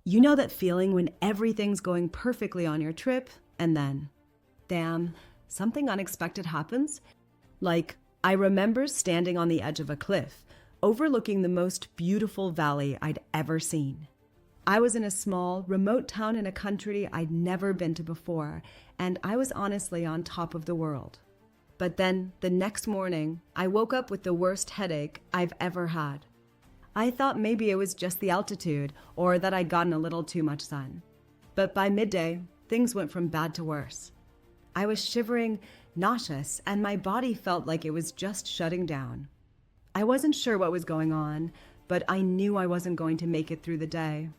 You know that feeling when everything's going perfectly on your trip, and then, damn, something unexpected happens? Like, I remember standing on the edge of a cliff, overlooking the most beautiful valley I'd ever seen. I was in a small, remote town in a country I'd never been to before, and I was honestly on top of the world. But then, the next morning, I woke up with the worst headache I've ever had. I thought maybe it was just the altitude or that I'd gotten a little too much sun. But by midday, things went from bad to worse. I was shivering, nauseous, and my body felt like it was just shutting down. I wasn't sure what was going on, but I knew I wasn't going to make it through the day.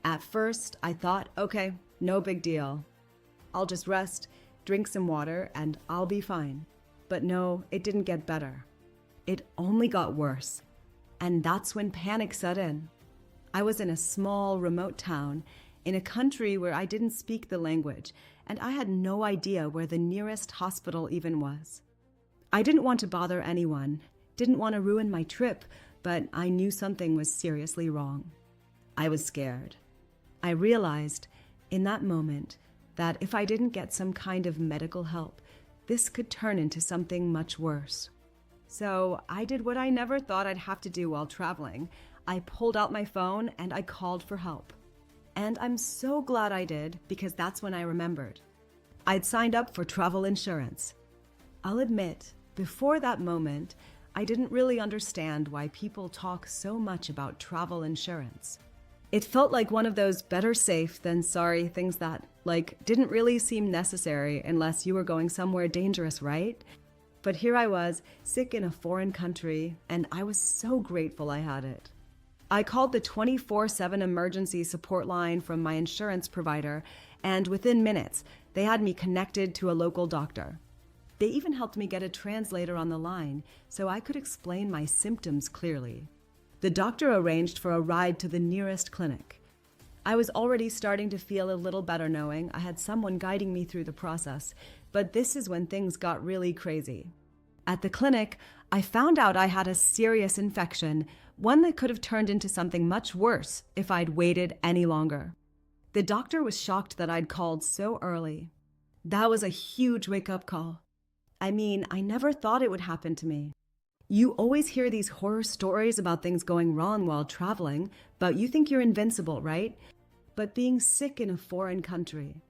At first, I thought, okay, no big deal. I'll just rest, drink some water, and I'll be fine. But no, it didn't get better. It only got worse. And that's when panic set in. I was in a small, remote town in a country where I didn't speak the language, and I had no idea where the nearest hospital even was. I didn't want to bother anyone, didn't want to ruin my trip, but I knew something was seriously wrong. I was scared. I realized in that moment that if I didn't get some kind of medical help, this could turn into something much worse. So I did what I never thought I'd have to do while traveling. I pulled out my phone and I called for help. And I'm so glad I did, because that's when I remembered. I'd signed up for travel insurance. I'll admit, before that moment, I didn't really understand why people talk so much about travel insurance. It felt like one of those better safe than sorry things that, didn't really seem necessary unless you were going somewhere dangerous, right? But here I was, sick in a foreign country, and I was so grateful I had it. I called the 24/7 emergency support line from my insurance provider, and within minutes, they had me connected to a local doctor. They even helped me get a translator on the line so I could explain my symptoms clearly. The doctor arranged for a ride to the nearest clinic. I was already starting to feel a little better knowing I had someone guiding me through the process, but this is when things got really crazy. At the clinic, I found out I had a serious infection, one that could have turned into something much worse if I'd waited any longer. The doctor was shocked that I'd called so early. That was a huge wake-up call. I mean, I never thought it would happen to me. You always hear these horror stories about things going wrong while traveling, but you think you're invincible, right? But being sick in a foreign country,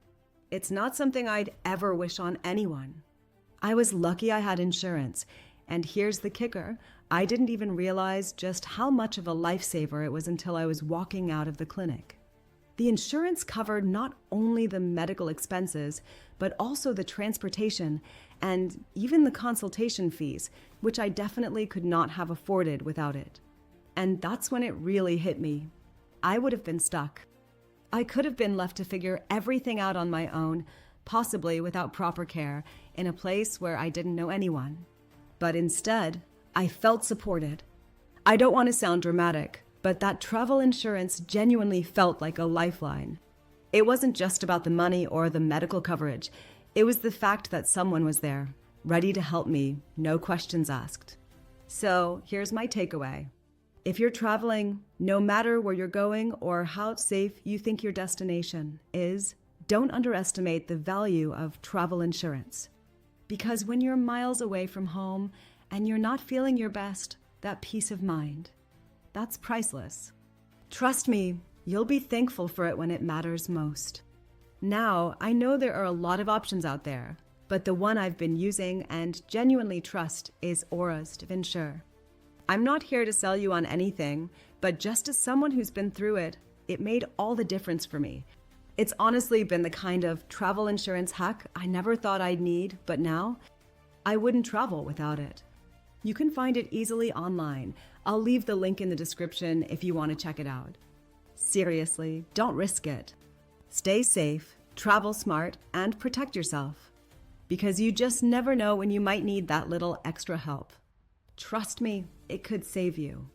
it's not something I'd ever wish on anyone. I was lucky I had insurance, and here's the kicker. I didn't even realize just how much of a lifesaver it was until I was walking out of the clinic. The insurance covered not only the medical expenses, but also the transportation and even the consultation fees, which I definitely could not have afforded without it. And that's when it really hit me. I would have been stuck. I could have been left to figure everything out on my own, possibly without proper care, in a place where I didn't know anyone. But instead, I felt supported. I don't want to sound dramatic, but that travel insurance genuinely felt like a lifeline. It wasn't just about the money or the medical coverage. It was the fact that someone was there, ready to help me, no questions asked. So here's my takeaway. If you're traveling, no matter where you're going or how safe you think your destination is, don't underestimate the value of travel insurance. Because when you're miles away from home and you're not feeling your best, that peace of mind, that's priceless. Trust me, you'll be thankful for it when it matters most. Now, I know there are a lot of options out there, but the one I've been using and genuinely trust is Aura's to insure. I'm not here to sell you on anything, but just as someone who's been through it, it made all the difference for me. It's honestly been the kind of travel insurance hack I never thought I'd need, but now, I wouldn't travel without it. You can find it easily online. I'll leave the link in the description if you want to check it out. Seriously, don't risk it. Stay safe, travel smart, and protect yourself. Because you just never know when you might need that little extra help. Trust me, it could save you.